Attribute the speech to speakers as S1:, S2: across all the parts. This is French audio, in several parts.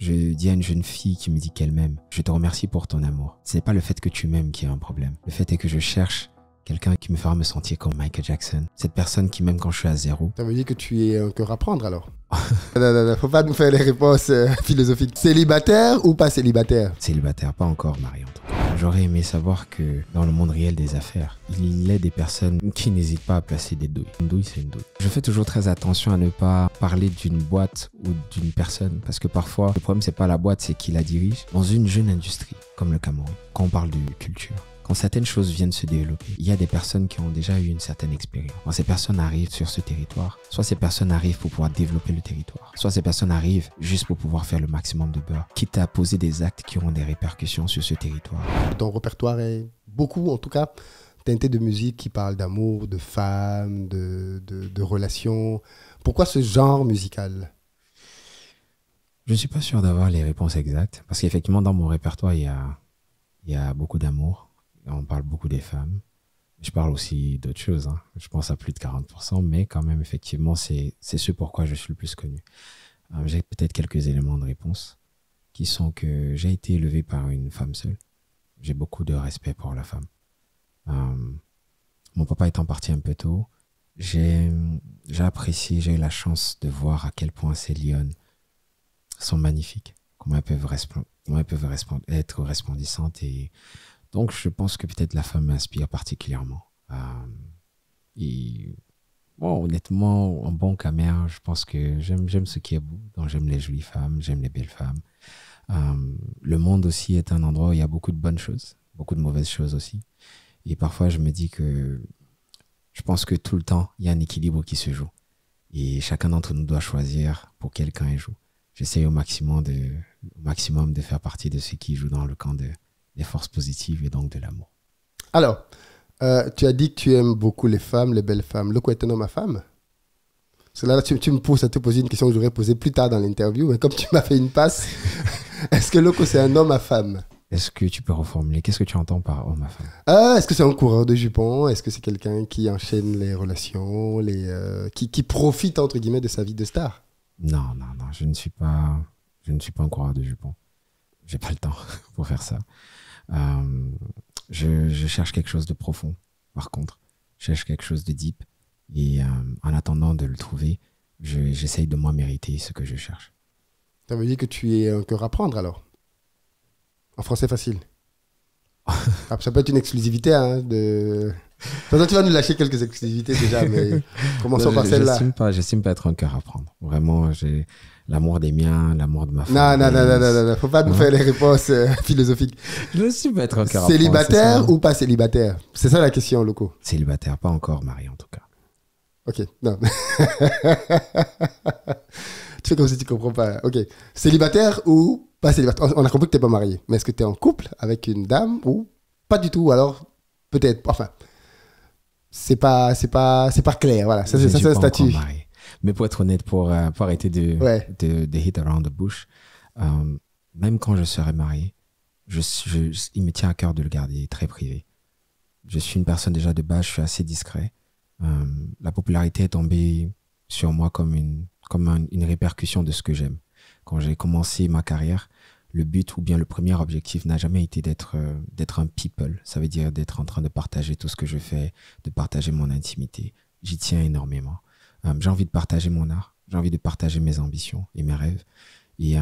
S1: Je dis à une jeune fille qui me dit qu'elle m'aime, je te remercie pour ton amour. Ce n'est pas le fait que tu m'aimes qui est un problème. Le fait est que je cherche quelqu'un qui me fera me sentir comme Michael Jackson. Cette personne qui m'aime quand je suis à zéro.
S2: Ça veut dire que tu es un cœur à prendre alors? Non, faut pas nous faire les réponses philosophiques. Célibataire ou pas célibataire?
S1: Célibataire, pas encore marié en tout cas. J'aurais aimé savoir que dans le monde réel des affaires, il y a des personnes qui n'hésitent pas à placer des douilles. Une douille, c'est une douille. Je fais toujours très attention à ne pas parler d'une boîte ou d'une personne parce que parfois, le problème, c'est pas la boîte, c'est qui la dirige. Dans une jeune industrie comme le Cameroun, quand on parle de culture, quand certaines choses viennent se développer, il y a des personnes qui ont déjà eu une certaine expérience. Quand ces personnes arrivent sur ce territoire, soit ces personnes arrivent pour pouvoir développer le territoire, soit ces personnes arrivent juste pour pouvoir faire le maximum de beurre, quitte à poser des actes qui auront des répercussions sur ce territoire.
S2: Ton répertoire est beaucoup, en tout cas, teinté de musique qui parle d'amour, de femmes, de relations. Pourquoi ce genre musical?
S1: Je ne suis pas sûr d'avoir les réponses exactes, parce qu'effectivement, dans mon répertoire, il y a beaucoup d'amour. On parle beaucoup des femmes. Je parle aussi d'autres choses. Hein. Je pense à plus de 40%, mais quand même, effectivement, c'est ce pourquoi je suis le plus connu. J'ai peut-être quelques éléments de réponse qui sont que j'ai été élevé par une femme seule. J'ai beaucoup de respect pour la femme. Mon papa étant parti un peu tôt, j'ai apprécié, j'ai eu la chance de voir à quel point ces lionnes sont magnifiques, comment elles peuvent être resplendissantes et donc, je pense que peut-être la femme m'inspire particulièrement. Et bon, honnêtement, en bon camère, je pense que j'aime ce qui est beau. Donc, j'aime les jolies femmes, j'aime les belles femmes. Le monde aussi est un endroit où il y a beaucoup de bonnes choses, beaucoup de mauvaises choses aussi. Et parfois, je me dis que je pense que tout le temps, il y a un équilibre qui se joue. Et chacun d'entre nous doit choisir pour quel camp il joue. J'essaie au maximum de faire partie de ceux qui jouent dans le camp des forces positives et donc de l'amour.
S2: Alors, tu as dit que tu aimes beaucoup les femmes, les belles femmes. Loco est un homme à femme? Parce que là, tu me pousses à te poser une question que j'aurais posée plus tard dans l'interview, mais comme tu m'as fait une passe, est-ce que Loco c'est un homme à femme?
S1: Est-ce que tu peux reformuler? Qu'est-ce que tu entends par homme à femme?
S2: Est-ce que c'est un coureur de jupons? Est-ce que c'est quelqu'un qui enchaîne les relations, qui profite entre guillemets de sa vie de star?
S1: Non, je ne suis pas un coureur de jupons. J'ai pas le temps pour faire ça. Je cherche quelque chose de profond, par contre. Je cherche quelque chose de deep. Et en attendant de le trouver, j'essaye de moi mériter ce que je cherche.
S2: Ça veut dire que tu es un cœur à prendre alors? En français facile. Ça peut être une exclusivité. Hein, Toi, tu vas nous lâcher quelques exclusivités déjà, mais commençons par celle-là.
S1: J'estime pas être un cœur à prendre. Vraiment, j'ai l'amour des miens, l'amour de ma femme.
S2: Non. Faut pas nous faire les réponses philosophiques.
S1: Je ne suis pas être un cœur à prendre.
S2: Célibataire ou pas célibataire? C'est ça la question, Loco.
S1: Célibataire, pas encore marié en tout cas.
S2: Ok, non. Tu fais comme si tu comprends pas. Ok. Célibataire ou pas célibataire? On a compris que tu n'es pas marié. Mais est-ce que tu es en couple avec une dame ou pas du tout? Alors, peut-être. Enfin, c'est pas clair. Voilà. Ça, c'est un statut.
S1: Mais pour être honnête, pour arrêter de hit around the bush, même quand je serai marié, il me tient à cœur de le garder très privé. Je suis une personne déjà de base, je suis assez discret. La popularité est tombée sur moi comme une répercussion de ce que j'aime. Quand j'ai commencé ma carrière, le but ou bien le premier objectif n'a jamais été d'être un people. Ça veut dire d'être en train de partager tout ce que je fais, de partager mon intimité. J'y tiens énormément. J'ai envie de partager mon art, j'ai envie de partager mes ambitions et mes rêves. Et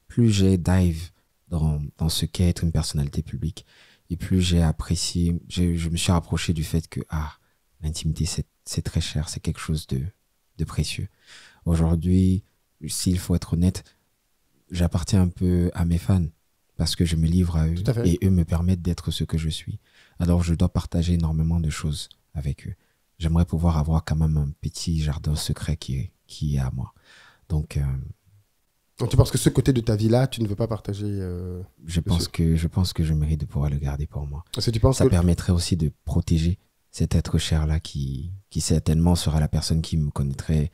S1: plus j'ai dive dans ce qu'est être une personnalité publique, et plus j'ai apprécié, je me suis rapproché du fait que l'intimité, c'est très cher, c'est quelque chose de précieux. Aujourd'hui, s'il faut être honnête, j'appartiens un peu à mes fans parce que je me livre à eux et eux me permettent d'être ce que je suis. Alors, je dois partager énormément de choses avec eux. J'aimerais pouvoir avoir quand même un petit jardin secret qui est à moi. Donc,
S2: tu penses que ce côté de ta vie-là, tu ne veux pas partager
S1: je pense que je mérite de pouvoir le garder pour moi.
S2: Parce que tu penses
S1: ça permettrait aussi de protéger cet être cher-là qui certainement sera la personne qui me connaîtrait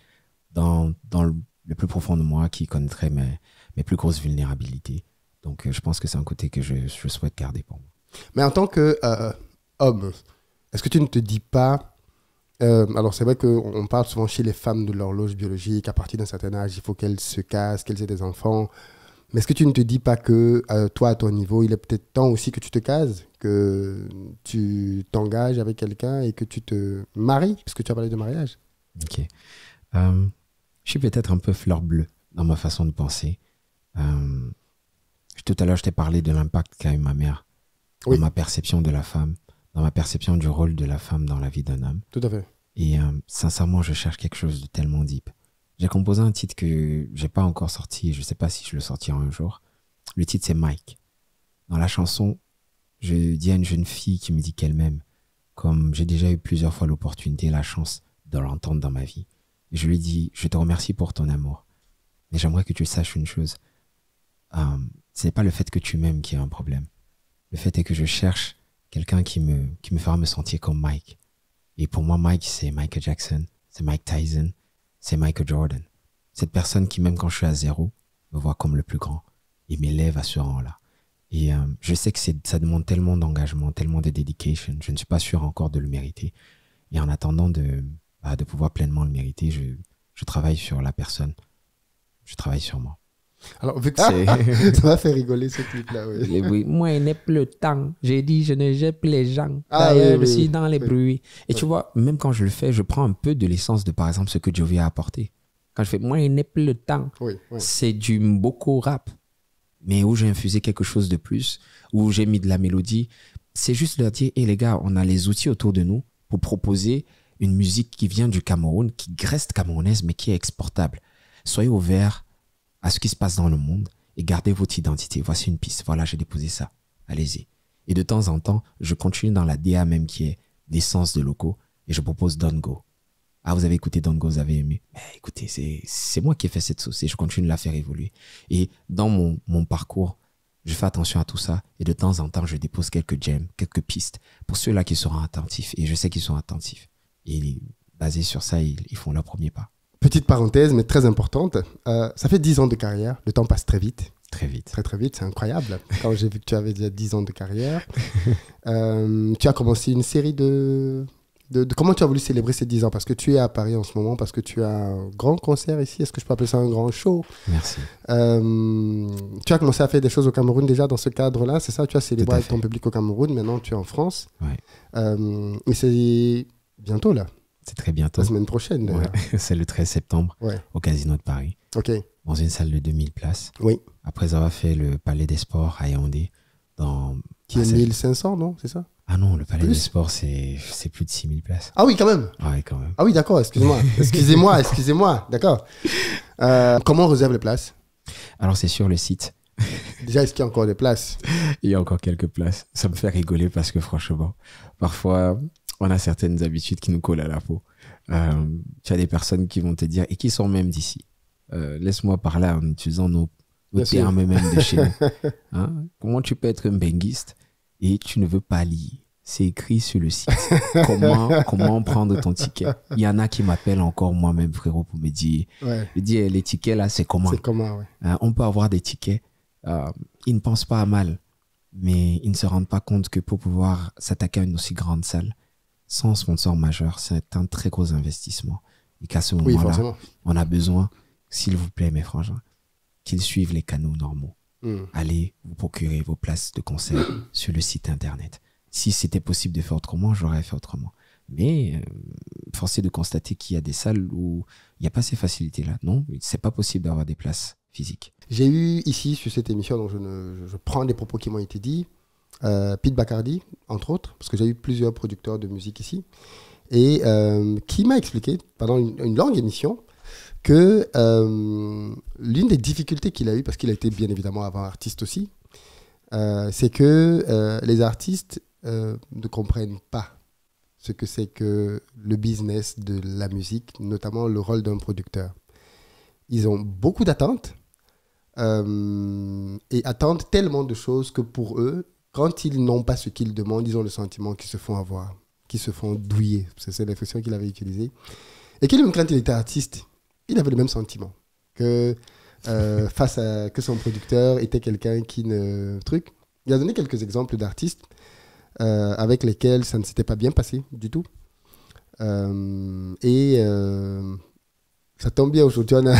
S1: dans le plus profond de moi, qui connaîtrait mes plus grosses vulnérabilités. Donc, je pense que c'est un côté que je souhaite garder pour moi.
S2: Mais en tant qu'homme, est-ce que tu ne te dis pas... alors, c'est vrai qu'on parle souvent chez les femmes de l'horloge biologique. À partir d'un certain âge, il faut qu'elles se cassent, qu'elles aient des enfants. Mais est-ce que tu ne te dis pas que toi, à ton niveau, il est peut-être temps aussi que tu te cases, que tu t'engages avec quelqu'un et que tu te maries, puisque tu as parlé de mariage?
S1: Ok. Je suis peut-être un peu fleur bleue dans ma façon de penser. Tout à l'heure, je t'ai parlé de l'impact qu'a eu ma mère dans ma perception de la femme, dans ma perception du rôle de la femme dans la vie d'un homme.
S2: Tout à fait.
S1: Et sincèrement, je cherche quelque chose de tellement deep. J'ai composé un titre que j'ai pas encore sorti et je sais pas si je le sortirai un jour. Le titre, c'est Mike. Dans la chanson, je dis à une jeune fille qui me dit qu'elle m'aime, comme j'ai déjà eu plusieurs fois l'opportunité et la chance de l'entendre dans ma vie. Et je lui dis, je te remercie pour ton amour. Mais j'aimerais que tu saches une chose. Ce n'est pas le fait que tu m'aimes qui est un problème. Le fait est que je cherche quelqu'un qui me fera me sentir comme Mike. Et pour moi, Mike, c'est Michael Jackson, c'est Mike Tyson, c'est Michael Jordan. Cette personne qui, même quand je suis à 0, me voit comme le plus grand et m'élève à ce rang-là. Et je sais que ça demande tellement d'engagement, tellement de dedication. Je ne suis pas sûr encore de le mériter. Et en attendant de pouvoir pleinement le mériter, je travaille sur la personne. Je travaille sur moi.
S2: Alors, vu que ça m'a fait rigoler ce clip-là. Oui.
S1: Oui. Moi, il n'est plus le temps. J'ai dit, je ne jette plus les gens. D'ailleurs, je suis dans les bruits. Et tu vois, même quand je le fais, je prends un peu de l'essence de, par exemple, ce que Jovi a apporté. Quand je fais, moi, il n'est plus le temps. C'est du Mboko rap. Mais où j'ai infusé quelque chose de plus, où j'ai mis de la mélodie. C'est juste leur dire, hé les gars, on a les outils autour de nous pour proposer une musique qui vient du Cameroun, qui reste camerounaise, mais qui est exportable. Soyez ouverts à ce qui se passe dans le monde et gardez votre identité. Voici une piste. Voilà, j'ai déposé ça. Allez-y. Et de temps en temps, je continue dans la DA même qui est l'essence de Loco et je propose Don't Go. Ah, vous avez écouté Don't Go, vous avez aimé. Mais écoutez, c'est moi qui ai fait cette sauce et je continue de la faire évoluer. Et dans mon parcours, je fais attention à tout ça et de temps en temps, je dépose quelques gems, quelques pistes pour ceux-là qui seront attentifs. Et je sais qu'ils sont attentifs. Et basé sur ça, ils font leur premier pas.
S2: Petite parenthèse, mais très importante. Ça fait 10 ans de carrière. Le temps passe très vite.
S1: Très vite.
S2: Très, très vite. C'est incroyable. Quand j'ai vu que tu avais déjà 10 ans de carrière, tu as commencé une série de... Comment tu as voulu célébrer ces 10 ans? Parce que tu es à Paris en ce moment, parce que tu as un grand concert ici. Est-ce que je peux appeler ça un grand show?
S1: Merci.
S2: Tu as commencé à faire des choses au Cameroun déjà dans ce cadre-là, c'est ça? Tu as célébré avec ton public au Cameroun. Maintenant, tu es en France.
S1: Ouais.
S2: Et c'est bientôt, là.
S1: C'est très bientôt.
S2: La semaine prochaine.
S1: Ouais. C'est le 13 septembre au Casino de Paris.
S2: OK.
S1: Dans une salle de 2000 places.
S2: Oui.
S1: Après avoir fait le Palais des Sports à Yaoundé.
S2: Qui est 1500, non? C'est ça?
S1: Ah non, le Palais des Sports, c'est plus de 6000 places.
S2: Ah oui, quand même.
S1: Ouais, quand même.
S2: Ah oui, d'accord, excusez-moi. Excusez-moi, d'accord. Comment on réserve les places?
S1: Alors, c'est sur le site.
S2: Déjà, est-ce qu'il y a encore des places?
S1: Il y a encore quelques places. Ça me fait rigoler parce que franchement, parfois, on a certaines habitudes qui nous collent à la peau. Tu as des personnes qui vont te dire, et qui sont même d'ici. Laisse-moi parler en utilisant nos termes même de chez nous. Hein? Comment tu peux être un benguiste et tu ne veux pas lire? C'est écrit sur le site. Comment prendre ton ticket? Il y en a qui m'appellent encore moi-même, frérot, pour me dire, les tickets là, c'est comment?
S2: C'est comment, ouais.
S1: On peut avoir des tickets. Ils ne pensent pas à mal, mais ils ne se rendent pas compte que pour pouvoir s'attaquer à une aussi grande salle, sans sponsor majeur, c'est un très gros investissement. Et qu'à ce moment-là, on a besoin, s'il vous plaît, mes frangins, qu'ils suivent les canaux normaux. Allez vous procurer vos places de concert sur le site internet. Si c'était possible de faire autrement, j'aurais fait autrement. Mais force est de constater qu'il y a des salles où il n'y a pas ces facilités-là. Non, c'est pas possible d'avoir des places physiques.
S2: J'ai eu ici, sur cette émission, donc je prends des propos qui m'ont été dits, Pete Bacardi, entre autres, parce que j'ai eu plusieurs producteurs de musique ici, et qui m'a expliqué, pendant une longue émission, que l'une des difficultés qu'il a eues, parce qu'il a été bien évidemment avant artiste aussi, c'est que les artistes ne comprennent pas ce que c'est que le business de la musique, notamment le rôle d'un producteur. Ils ont beaucoup d'attentes et attendent tellement de choses que pour eux, quand ils n'ont pas ce qu'ils demandent, ils ont le sentiment qu'ils se font avoir, qu'ils se font douiller. C'est l'expression qu'il avait utilisée. Et que même quand il était artiste, il avait le même sentiment que face à que son producteur était quelqu'un qui ne... Il a donné quelques exemples d'artistes avec lesquels ça ne s'était pas bien passé du tout. Ça tombe bien, aujourd'hui, on a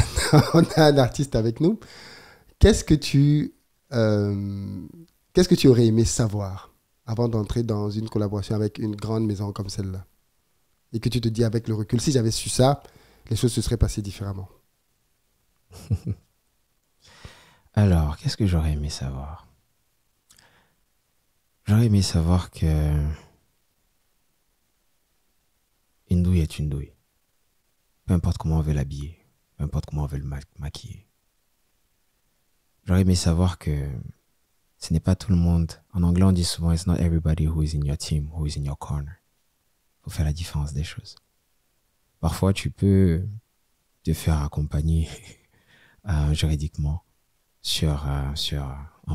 S2: un artiste avec nous Qu'est-ce que tu aurais aimé savoir avant d'entrer dans une collaboration avec une grande maison comme celle-là? Et que tu te dis avec le recul, si j'avais su ça, les choses se seraient passées différemment.
S1: Alors, qu'est-ce que j'aurais aimé savoir? J'aurais aimé savoir que une douille est une douille. Peu importe comment on veut l'habiller, peu importe comment on veut le maquiller. J'aurais aimé savoir que ce n'est pas tout le monde. En anglais, on dit souvent, it's not everybody who is in your team, who is in your corner. Il faut faire la différence des choses. Parfois, tu peux te faire accompagner juridiquement sur un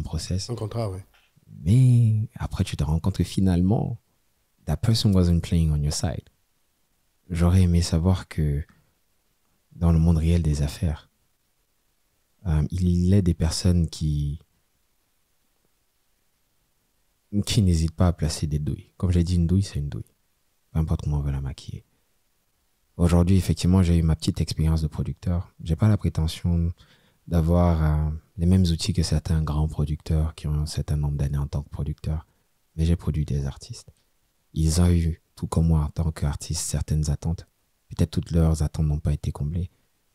S1: process.
S2: Un contrat, oui.
S1: Mais après, tu te rends compte que finalement, that person wasn't playing on your side. J'aurais aimé savoir que dans le monde réel des affaires, il y a des personnes qui n'hésitent pas à placer des douilles. Comme j'ai dit, une douille, c'est une douille. Peu importe comment on veut la maquiller. Aujourd'hui, effectivement, j'ai eu ma petite expérience de producteur. J'ai pas la prétention d'avoir les mêmes outils que certains grands producteurs qui ont un certain nombre d'années en tant que producteur. Mais j'ai produit des artistes. Ils ont eu, tout comme moi en tant qu'artiste, certaines attentes. Peut-être toutes leurs attentes n'ont pas été comblées.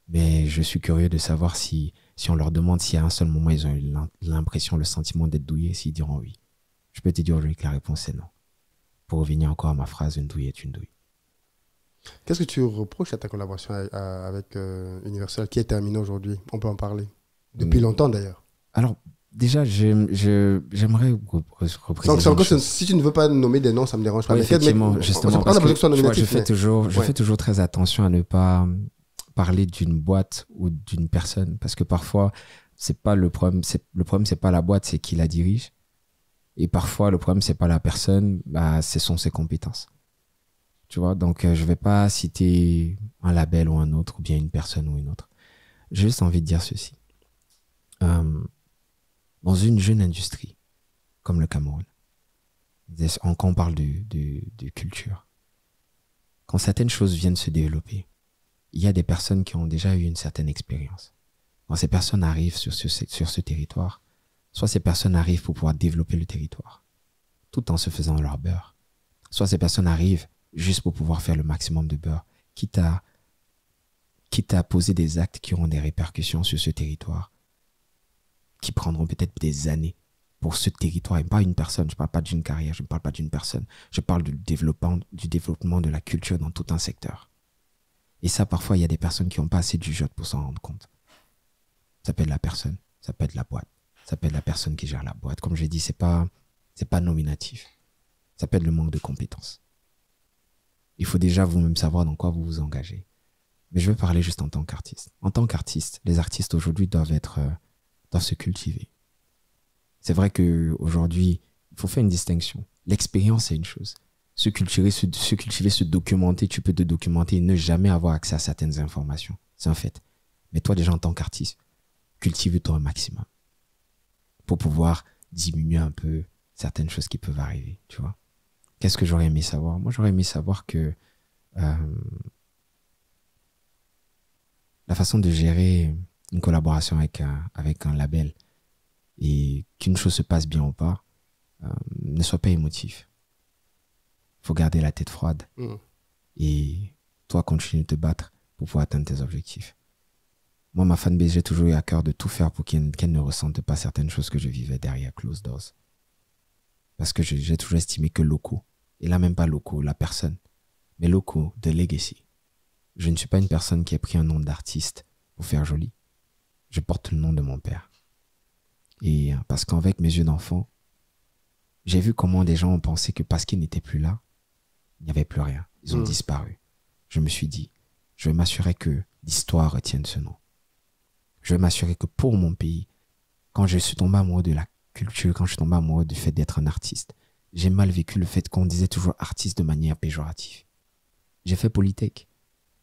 S1: Mais je suis curieux de savoir si on leur demande si à un seul moment ils ont eu l'impression, le sentiment d'être douillés, s'ils diront oui. Je peux te dire aujourd'hui que la réponse est non. Pour revenir encore à ma phrase, une douille est une douille.
S2: Qu'est-ce que tu reproches à ta collaboration avec Universal qui est terminée aujourd'hui? On peut en parler. Depuis longtemps d'ailleurs.
S1: Alors, déjà, j'aimerais repréciser.
S2: Si tu ne veux pas nommer des noms, ça ne me dérange pas.
S1: Oui, effectivement, justement, parce que je fais toujours très attention à ne pas parler d'une boîte ou d'une personne. Parce que parfois, c'est pas le problème. Le problème, c'est pas la boîte, c'est qui la dirige. Et parfois, le problème, c'est pas la personne, ce sont ses compétences. Tu vois, donc je vais pas citer un label ou un autre, ou bien une personne ou une autre. J'ai juste envie de dire ceci. Dans une jeune industrie, comme le Cameroun, quand on parle de culture, quand certaines choses viennent se développer, il y a des personnes qui ont déjà eu une certaine expérience. Quand ces personnes arrivent sur ce territoire, soit ces personnes arrivent pour pouvoir développer le territoire, tout en se faisant leur beurre. Soit ces personnes arrivent juste pour pouvoir faire le maximum de beurre, quitte à poser des actes qui auront des répercussions sur ce territoire, qui prendront peut-être des années pour ce territoire, et pas une personne. Je ne parle pas d'une carrière, je ne parle pas d'une personne. Je parle du développement de la culture dans tout un secteur. Et ça, parfois, il y a des personnes qui n'ont pas assez du jeu pour s'en rendre compte. Ça peut être la personne, ça peut être la boîte, ça peut être la personne qui gère la boîte. Comme j'ai dit, c'est pas nominatif. Ça peut être le manque de compétences. Il faut déjà vous-même savoir dans quoi vous vous engagez. Mais je veux parler juste en tant qu'artiste. En tant qu'artiste, les artistes aujourd'hui doivent se cultiver. C'est vrai qu'aujourd'hui, il faut faire une distinction. L'expérience, c'est une chose. Se cultiver, se documenter, tu peux te documenter et ne jamais avoir accès à certaines informations. C'est un fait. Mais toi, déjà en tant qu'artiste, cultive-toi un maximum pour pouvoir diminuer un peu certaines choses qui peuvent arriver, tu vois. Qu'est-ce que j'aurais aimé savoir? Moi, j'aurais aimé savoir que la façon de gérer une collaboration avec un label et qu'une chose se passe bien ou pas, ne soit pas émotif. Il faut garder la tête froide et toi, continue de te battre pour pouvoir atteindre tes objectifs. Moi, ma fanbase, j'ai toujours eu à cœur de tout faire pour qu'elle ne ressente pas certaines choses que je vivais derrière closed doors. Parce que j'ai toujours estimé que locaux, et là même pas locaux, la personne, mais locaux, de legacy. Je ne suis pas une personne qui a pris un nom d'artiste pour faire joli. Je porte le nom de mon père. Et parce qu'avec mes yeux d'enfant, j'ai vu comment des gens ont pensé que parce qu'ils n'étaient plus là, il n'y avait plus rien. Ils ont disparu. Je me suis dit, je vais m'assurer que l'histoire retienne ce nom. Je vais m'assurer que pour mon pays, quand je suis tombé amoureux de la culture, quand je suis tombé amoureux du fait d'être un artiste, j'ai mal vécu le fait qu'on disait toujours artiste de manière péjorative. J'ai fait Polytech.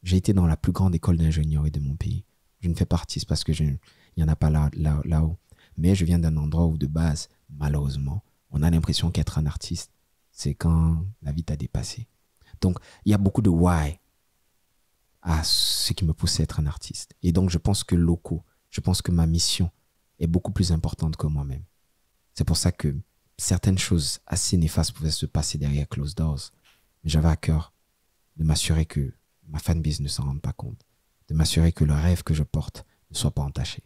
S1: J'ai été dans la plus grande école d'ingénierie de mon pays. Je ne fais pas artiste parce que il n'y en a pas là-haut. Mais je viens d'un endroit où, de base, malheureusement, on a l'impression qu'être un artiste, c'est quand la vie t'a dépassé. Donc, il y a beaucoup de why à ce qui me pousse à être un artiste. Et donc, je pense que locaux, je pense que ma mission est beaucoup plus importante que moi-même. C'est pour ça que certaines choses assez néfastes pouvaient se passer derrière closed doors. Mais j'avais à cœur de m'assurer que ma fanbase ne s'en rende pas compte, de m'assurer que le rêve que je porte ne soit pas entaché.